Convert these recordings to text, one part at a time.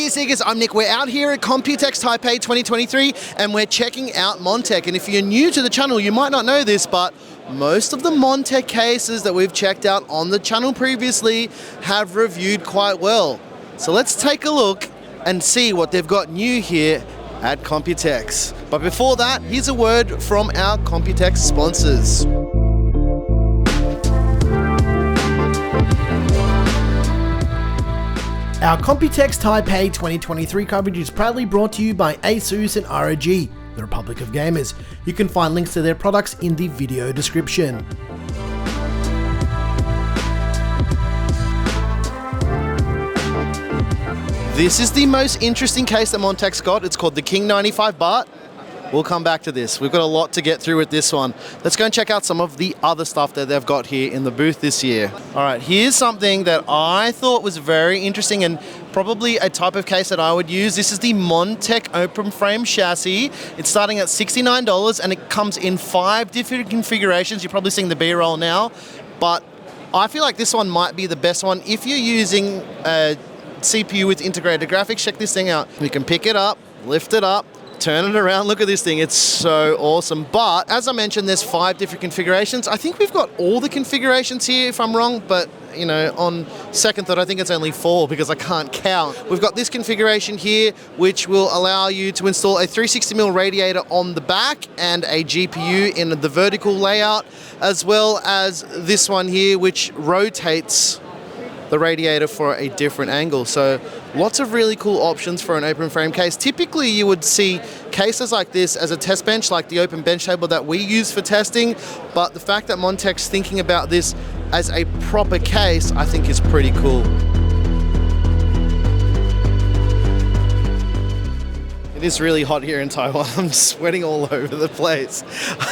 Gear Seekers, I'm Nick. We're out here at Computex Taipei 2023 and we're checking out Montech. And if you're new to the channel, you might not know this, but most of the Montech cases that we've checked out on the channel previously have reviewed quite well. So let's take a look and see what they've got new here at Computex. But before that, here's a word from our Computex sponsors. Our Computex Taipei 2023 coverage is proudly brought to you by ASUS and ROG, the Republic of Gamers. You can find links to their products in the video description. This is the most interesting case that Montech's got. It's called the King 95 Baht. We'll come back to this. We've got a lot to get through with this one. Let's go and check out some of the other stuff that they've got here in the booth this year. All right, here's something that I thought was very interesting and probably a type of case that I would use. This is the Montech open frame chassis. It's starting at $69 and it comes in 5 different configurations. You're probably seeing the B-roll now, but I feel like this one might be the best one. If you're using a CPU with integrated graphics, check this thing out. You can pick it up, lift it up, turn it around, look at this thing, it's so awesome. But as I mentioned, there's 5 different configurations. I think we've got all the configurations here if I'm wrong, but you know, on second thought, I think it's only 4 because I can't count. We've got this configuration here, which will allow you to install a 360mm radiator on the back and a GPU in the vertical layout, as well as this one here, which rotates the radiator for a different angle. So lots of really cool options for an open frame case. Typically you would see cases like this as a test bench, like the open bench table that we use for testing, but the fact that Montech's thinking about this as a proper case, I think is pretty cool. It is really hot here in Taiwan. I'm sweating all over the place.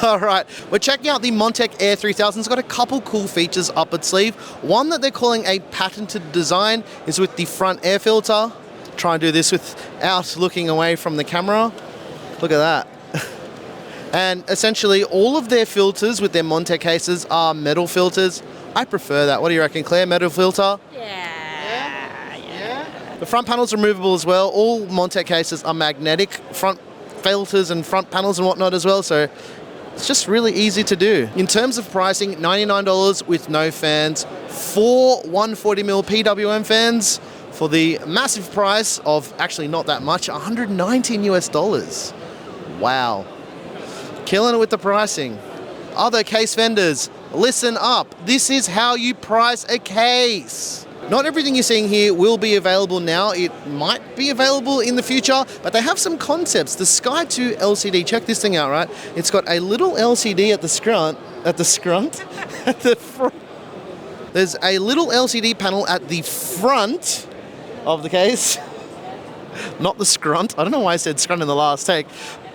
All right, we're checking out the Montech Air 3000. It's got a couple cool features up its sleeve. One that they're calling a patented design is with the front air filter. Try and do this without looking away from the camera. Look at that. And essentially all of their filters with their Montech cases are metal filters. I prefer that. What do you reckon, Claire? Metal filter? Yeah. The front panel's removable as well. All Montech cases are magnetic front filters and front panels and whatnot as well, so it's just really easy to do. In terms of pricing, $99 with no fans, 4 140mm PWM fans for the massive price of actually not that much, $119 US. Wow. Killing it with the pricing. Other case vendors, listen up. This is how you price a case. Not everything you're seeing here will be available now. It might be available in the future, but they have some concepts. The Sky 2 LCD, check this thing out, right? It's got a little LCD at the front. There's a little LCD panel at the front of the case. Not the scrunt. I don't know why I said scrunt in the last take.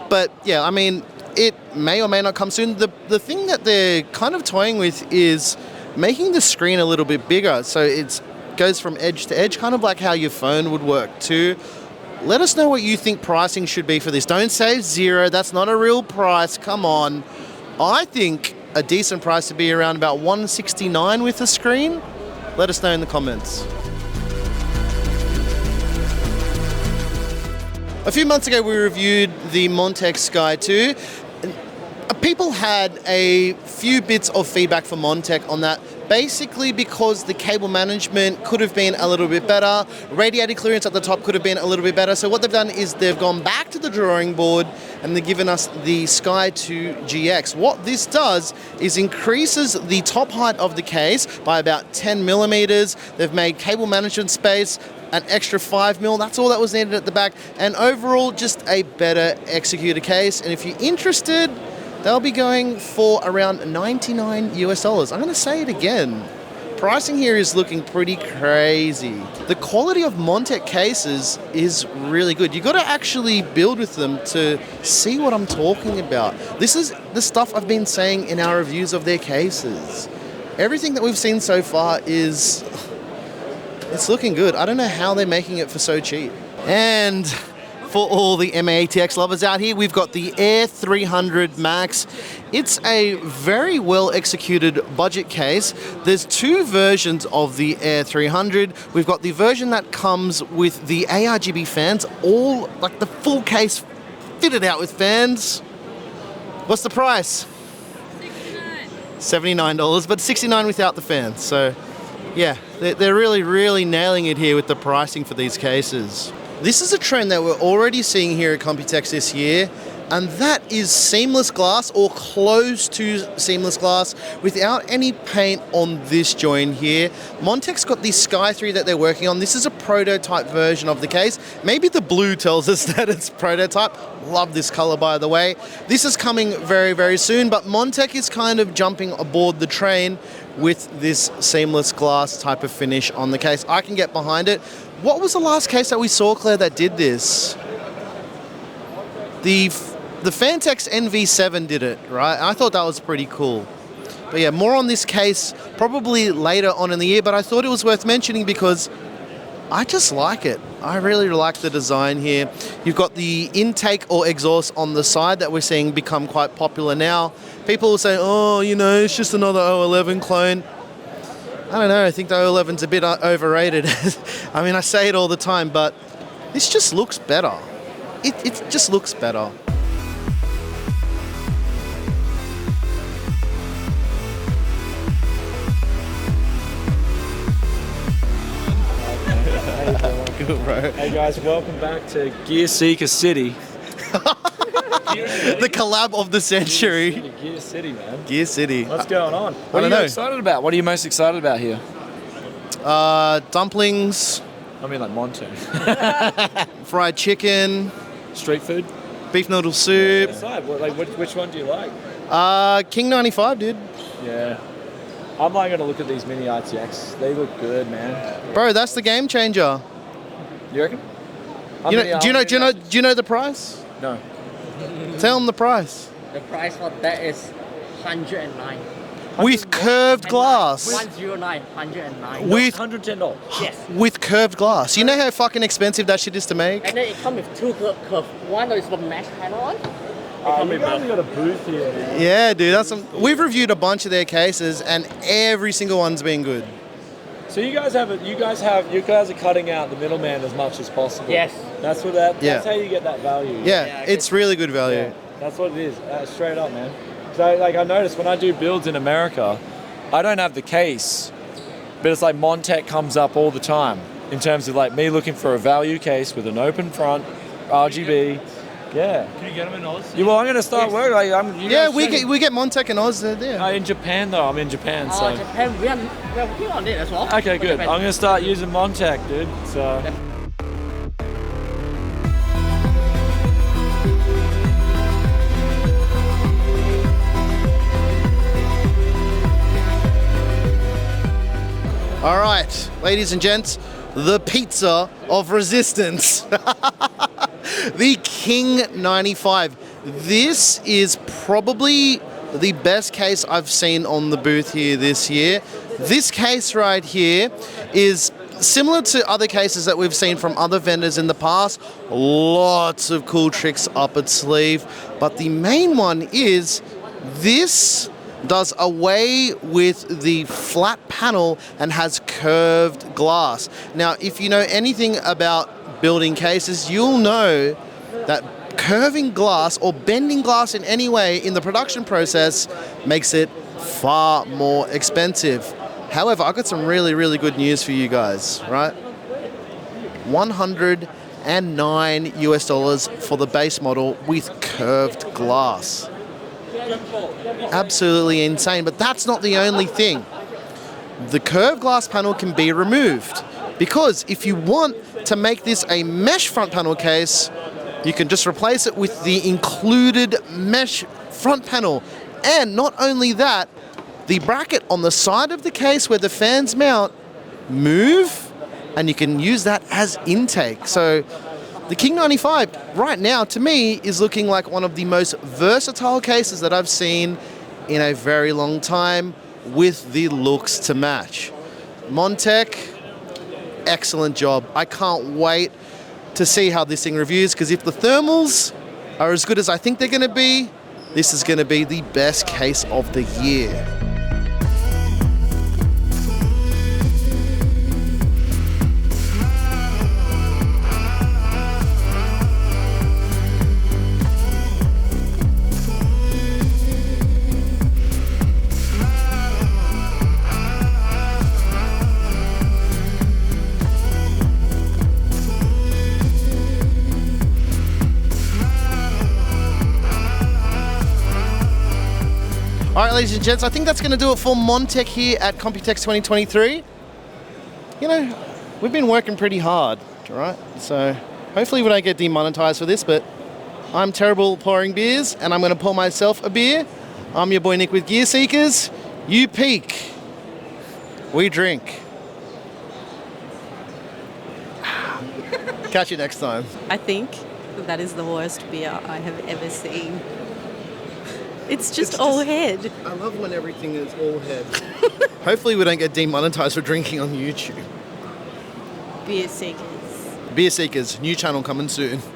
But yeah, I mean, it may or may not come soon. The thing that they're kind of toying with is making the screen a little bit bigger. So it goes from edge to edge, kind of like how your phone would work too. Let us know what you think pricing should be for this. Don't say 0, that's not a real price, come on. I think a decent price would be around about $169 with the screen. Let us know in the comments. A few months ago we reviewed the Montech Sky 2. People had a few bits of feedback for Montech on that, basically because the cable management could have been a little bit better, radiator clearance at the top could have been a little bit better. So what they've done is they've gone back to the drawing board and they've given us the Sky 2 GX. What this does is increases the top height of the case by about 10 millimeters. They've made cable management space an extra 5mm, that's all that was needed at the back, and overall just a better executed case. And if you're interested, they'll be going for around $99 US. I'm going to say it again. Pricing here is looking pretty crazy. The quality of Montech cases is really good. You've got to actually build with them to see what I'm talking about. This is the stuff I've been saying in our reviews of their cases. Everything that we've seen so far it's looking good. I don't know how they're making it for so cheap. And for all the MATX lovers out here. We've got the Air 300 Max. It's a very well executed budget case. There's two versions of the Air 300. We've got the version that comes with the ARGB fans, all like the full case fitted out with fans. What's the price? $79, but $69 without the fans. So yeah, they're really nailing it here with the pricing for these cases. This is a trend that we're already seeing here at Computex this year, and that is seamless glass or close to seamless glass without any paint on this joint here. Montech's got the Sky 3 that they're working on. This is a prototype version of the case. Maybe the blue tells us that it's prototype. Love this color, by the way. This is coming very soon, but Montech is kind of jumping aboard the train with this seamless glass type of finish on the case. I can get behind it. What was the last case that we saw, Claire, that did this? The Fantex NV7 did it, right? I thought that was pretty cool. But yeah, more on this case probably later on in the year, but I thought it was worth mentioning because I just like it. I really like the design here. You've got the intake or exhaust on the side that we're seeing become quite popular now. People will say, oh, you know, it's just another 011 clone. I don't know, I think the 011's a bit overrated. I mean, I say it all the time, but this just looks better. It just looks better. Good, bro. Hey guys, welcome back to Gear Seeker City. The collab of the century. Gear City, man. Gear City. What's going on? I don't know. Excited about? What are you most excited about here? Dumplings. I mean, like Montech. Fried chicken. Street food. Beef noodle soup. Decide. Which one do you like? King 95, dude. Yeah. I'm like gonna look at these mini RTX. They look good, man. Bro, that's the game changer. You reckon? Do you know the price? No. Tell them the price. The price for that is 109. With curved glass. 109, 109. With $110. Yes. With curved glass. You know how fucking expensive that shit is to make? And then it comes with two curve. One is for mesh panel on. You guys got a booth here, man. Yeah, dude. We've reviewed a bunch of their cases, and every single one's been good. So you guys are cutting out the middleman as much as possible. Yes. That's how you get that value. Yeah, it's really good value. Yeah, that's what it is. Straight up, man. So like I noticed when I do builds in America, I don't have the case, but it's like Montech comes up all the time in terms of like me looking for a value case with an open front, RGB. Yeah. Can you get them in Oz? Yeah, well, I'm going to start working. We get Montech in Oz there. In Japan, though. I'm in Japan, so. Japan, we're working on it as well. Okay, good. I'm going to start using Montech, dude. So. All right, ladies and gents, the pizza of resistance. The King 95. This is probably the best case I've seen on the booth here this year. This case right here is similar to other cases that we've seen from other vendors in the past. Lots of cool tricks up its sleeve. But the main one is this does away with the flat panel and has curved glass. Now, if you know anything about building cases, you'll know that curving glass or bending glass in any way in the production process makes it far more expensive. However, I've got some really good news for you guys, right? $109 US for the base model with curved glass. Absolutely insane, but that's not the only thing. The curved glass panel can be removed because if you want to make this a mesh front panel case, you can just replace it with the included mesh front panel. And not only that, the bracket on the side of the case where the fans mount move, and you can use that as intake. So the King 95 right now to me is looking like one of the most versatile cases that I've seen in a very long time with the looks to match. Montech, excellent job. I can't wait to see how this thing reviews, because if the thermals are as good as I think they're going to be, this is going to be the best case of the year. All right, ladies and gents, I think that's going to do it for Montech here at Computex 2023. You know, we've been working pretty hard, all right? So hopefully we don't get demonetized for this, but I'm terrible at pouring beers, and I'm going to pour myself a beer. I'm your boy Nick with Gear Seekers. You peak. We drink. Catch you next time. I think that is the worst beer I have ever seen. It's just all head. I love when everything is all head. Hopefully we don't get demonetized for drinking on YouTube. Beer seekers. Beer Seekers, new channel coming soon.